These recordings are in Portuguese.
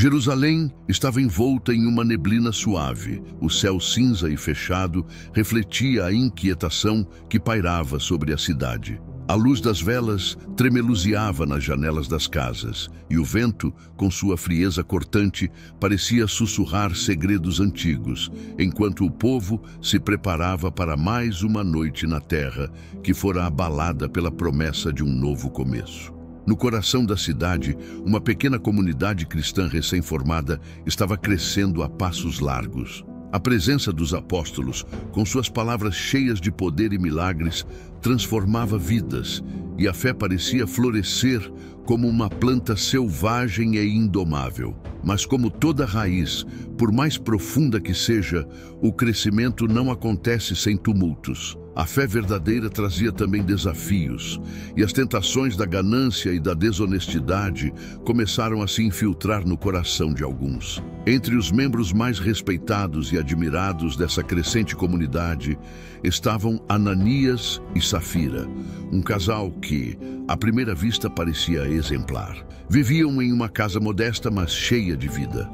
Jerusalém estava envolta em uma neblina suave. O céu cinza e fechado refletia a inquietação que pairava sobre a cidade. A luz das velas tremeluziava nas janelas das casas, e o vento, com sua frieza cortante, parecia sussurrar segredos antigos, enquanto o povo se preparava para mais uma noite na terra, que fora abalada pela promessa de um novo começo. No coração da cidade, uma pequena comunidade cristã recém-formada estava crescendo a passos largos. A presença dos apóstolos, com suas palavras cheias de poder e milagres, transformava vidas, e a fé parecia florescer como uma planta selvagem e indomável. Mas como toda raiz, por mais profunda que seja, o crescimento não acontece sem tumultos. A fé verdadeira trazia também desafios, e as tentações da ganância e da desonestidade começaram a se infiltrar no coração de alguns. Entre os membros mais respeitados e admirados dessa crescente comunidade estavam Ananias e Safira, um casal que, à primeira vista, parecia exemplar. Viviam em uma casa modesta, mas cheia de vida.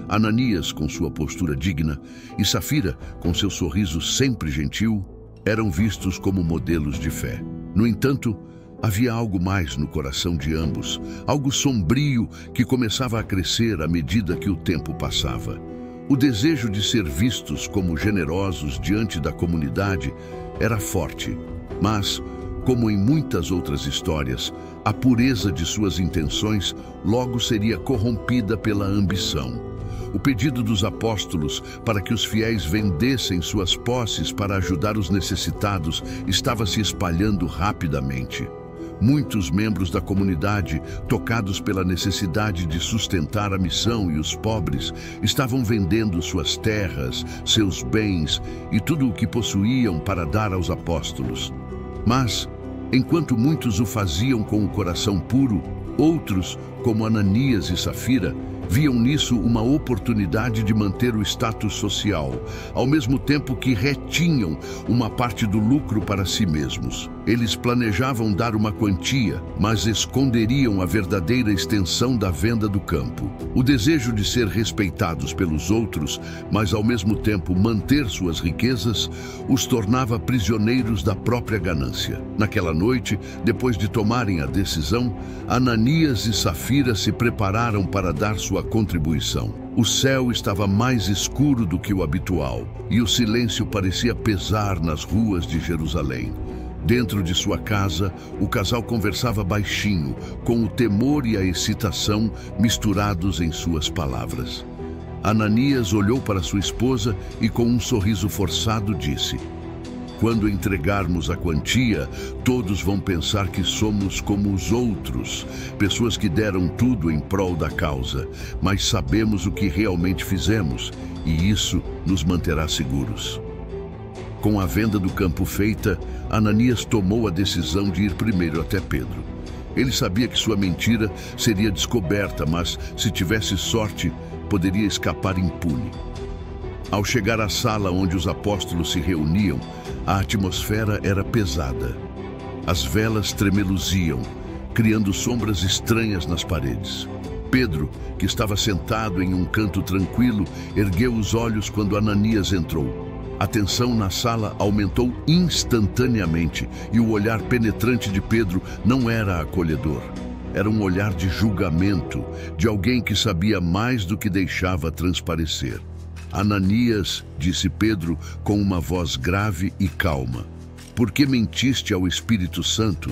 Ananias, com sua postura digna, e Safira, com seu sorriso sempre gentil, eram vistos como modelos de fé. No entanto, havia algo mais no coração de ambos, algo sombrio que começava a crescer à medida que o tempo passava. O desejo de ser vistos como generosos diante da comunidade era forte, mas, como em muitas outras histórias, a pureza de suas intenções logo seria corrompida pela ambição. O pedido dos apóstolos para que os fiéis vendessem suas posses para ajudar os necessitados estava se espalhando rapidamente. Muitos membros da comunidade, tocados pela necessidade de sustentar a missão e os pobres, estavam vendendo suas terras, seus bens e tudo o que possuíam para dar aos apóstolos. Mas, enquanto muitos o faziam com o coração puro, outros, como Ananias e Safira, viam nisso uma oportunidade de manter o status social, ao mesmo tempo que retinham uma parte do lucro para si mesmos. Eles planejavam dar uma quantia, mas esconderiam a verdadeira extensão da venda do campo. O desejo de ser respeitados pelos outros, mas ao mesmo tempo manter suas riquezas, os tornava prisioneiros da própria ganância. Naquela noite, depois de tomarem a decisão, Ananias e Safira se prepararam para dar sua contribuição. O céu estava mais escuro do que o habitual, e o silêncio parecia pesar nas ruas de Jerusalém. Dentro de sua casa, o casal conversava baixinho, com o temor e a excitação misturados em suas palavras. Ananias olhou para sua esposa e, com um sorriso forçado, disse: "Quando entregarmos a quantia, todos vão pensar que somos como os outros, pessoas que deram tudo em prol da causa, mas sabemos o que realmente fizemos, e isso nos manterá seguros." Com a venda do campo feita, Ananias tomou a decisão de ir primeiro até Pedro. Ele sabia que sua mentira seria descoberta, mas, se tivesse sorte, poderia escapar impune. Ao chegar à sala onde os apóstolos se reuniam, a atmosfera era pesada. As velas tremeluziam, criando sombras estranhas nas paredes. Pedro, que estava sentado em um canto tranquilo, ergueu os olhos quando Ananias entrou. A tensão na sala aumentou instantaneamente e o olhar penetrante de Pedro não era acolhedor. Era um olhar de julgamento, de alguém que sabia mais do que deixava transparecer. "Ananias", disse Pedro com uma voz grave e calma, "por que mentiste ao Espírito Santo?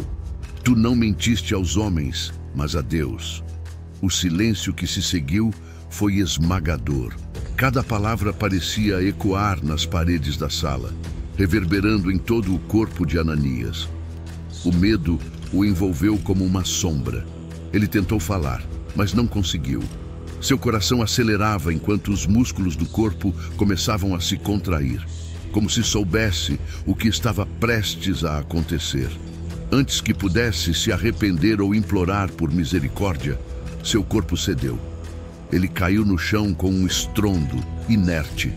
Tu não mentiste aos homens, mas a Deus." O silêncio que se seguiu foi esmagador. Cada palavra parecia ecoar nas paredes da sala, reverberando em todo o corpo de Ananias. O medo o envolveu como uma sombra. Ele tentou falar, mas não conseguiu. Seu coração acelerava enquanto os músculos do corpo começavam a se contrair, como se soubesse o que estava prestes a acontecer. Antes que pudesse se arrepender ou implorar por misericórdia, seu corpo cedeu. Ele caiu no chão com um estrondo, inerte.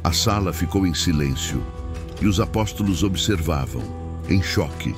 A sala ficou em silêncio, e os apóstolos observavam, em choque.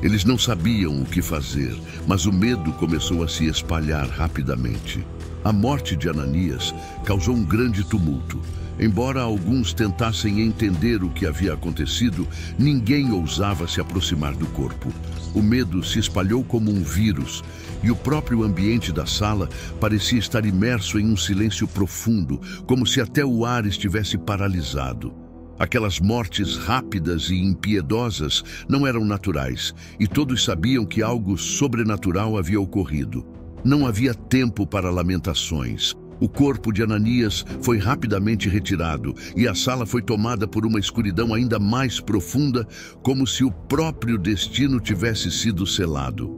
Eles não sabiam o que fazer, mas o medo começou a se espalhar rapidamente. A morte de Ananias causou um grande tumulto. Embora alguns tentassem entender o que havia acontecido, ninguém ousava se aproximar do corpo. O medo se espalhou como um vírus e o próprio ambiente da sala parecia estar imerso em um silêncio profundo, como se até o ar estivesse paralisado. Aquelas mortes rápidas e impiedosas não eram naturais, e todos sabiam que algo sobrenatural havia ocorrido. Não havia tempo para lamentações. O corpo de Ananias foi rapidamente retirado e a sala foi tomada por uma escuridão ainda mais profunda, como se o próprio destino tivesse sido selado.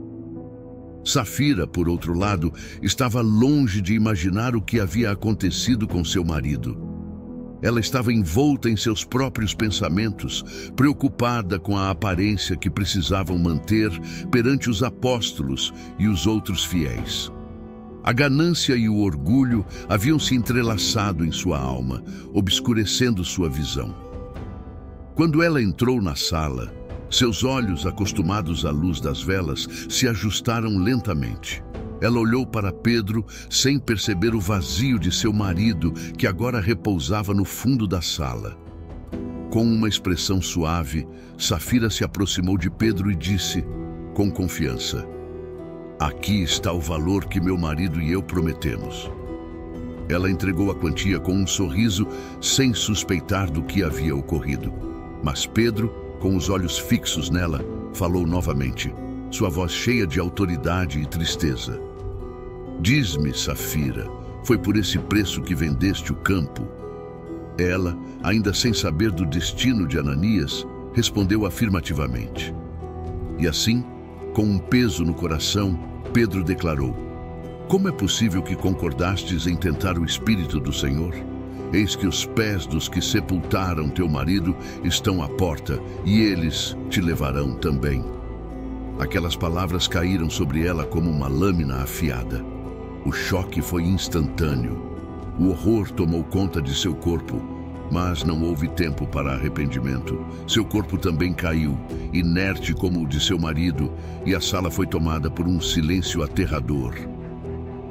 Safira, por outro lado, estava longe de imaginar o que havia acontecido com seu marido. Ela estava envolta em seus próprios pensamentos, preocupada com a aparência que precisavam manter perante os apóstolos e os outros fiéis. A ganância e o orgulho haviam se entrelaçado em sua alma, obscurecendo sua visão. Quando ela entrou na sala, seus olhos, acostumados à luz das velas, se ajustaram lentamente. Ela olhou para Pedro sem perceber o vazio de seu marido, que agora repousava no fundo da sala. Com uma expressão suave, Safira se aproximou de Pedro e disse, com confiança: "Aqui está o valor que meu marido e eu prometemos." Ela entregou a quantia com um sorriso, sem suspeitar do que havia ocorrido. Mas Pedro, com os olhos fixos nela, falou novamente, sua voz cheia de autoridade e tristeza: "Diz-me, Safira, foi por esse preço que vendeste o campo?" Ela, ainda sem saber do destino de Ananias, respondeu afirmativamente. E assim, com um peso no coração, Pedro declarou: "Como é possível que concordastes em tentar o Espírito do Senhor? Eis que os pés dos que sepultaram teu marido estão à porta, e eles te levarão também." Aquelas palavras caíram sobre ela como uma lâmina afiada. O choque foi instantâneo. O horror tomou conta de seu corpo, mas não houve tempo para arrependimento. Seu corpo também caiu, inerte como o de seu marido, e a sala foi tomada por um silêncio aterrador.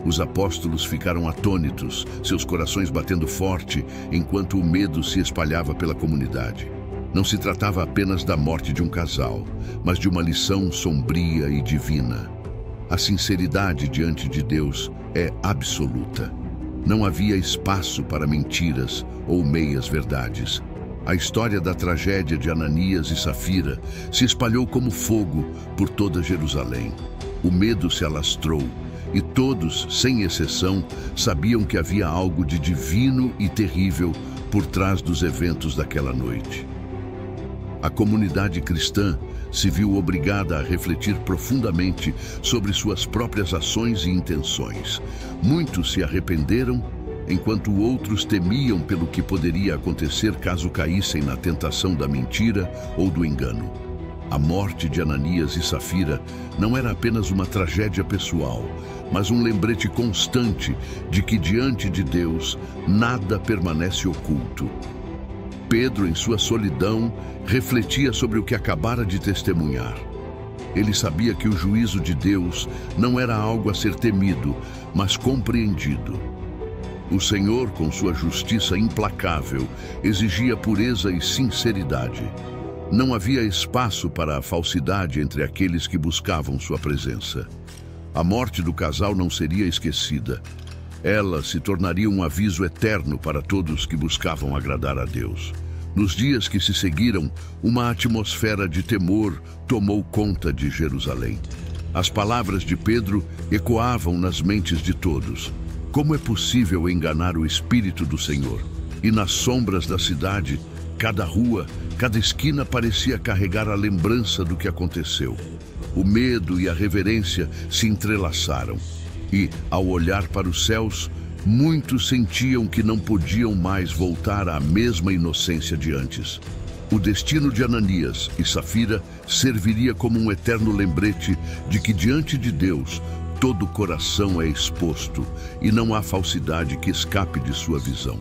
Os apóstolos ficaram atônitos, seus corações batendo forte, enquanto o medo se espalhava pela comunidade. Não se tratava apenas da morte de um casal, mas de uma lição sombria e divina. A sinceridade diante de Deus é absoluta. Não havia espaço para mentiras ou meias-verdades. A história da tragédia de Ananias e Safira se espalhou como fogo por toda Jerusalém. O medo se alastrou e todos, sem exceção, sabiam que havia algo de divino e terrível por trás dos eventos daquela noite. A comunidade cristã se viu obrigada a refletir profundamente sobre suas próprias ações e intenções. Muitos se arrependeram, enquanto outros temiam pelo que poderia acontecer caso caíssem na tentação da mentira ou do engano. A morte de Ananias e Safira não era apenas uma tragédia pessoal, mas um lembrete constante de que diante de Deus nada permanece oculto. Pedro, em sua solidão, refletia sobre o que acabara de testemunhar. Ele sabia que o juízo de Deus não era algo a ser temido, mas compreendido. O Senhor, com sua justiça implacável, exigia pureza e sinceridade. Não havia espaço para a falsidade entre aqueles que buscavam sua presença. A morte do casal não seria esquecida. Ela se tornaria um aviso eterno para todos que buscavam agradar a Deus. Nos dias que se seguiram, uma atmosfera de temor tomou conta de Jerusalém. As palavras de Pedro ecoavam nas mentes de todos. Como é possível enganar o Espírito do Senhor? E nas sombras da cidade, cada rua, cada esquina parecia carregar a lembrança do que aconteceu. O medo e a reverência se entrelaçaram. E, ao olhar para os céus, muitos sentiam que não podiam mais voltar à mesma inocência de antes. O destino de Ananias e Safira serviria como um eterno lembrete de que diante de Deus todo coração é exposto e não há falsidade que escape de sua visão.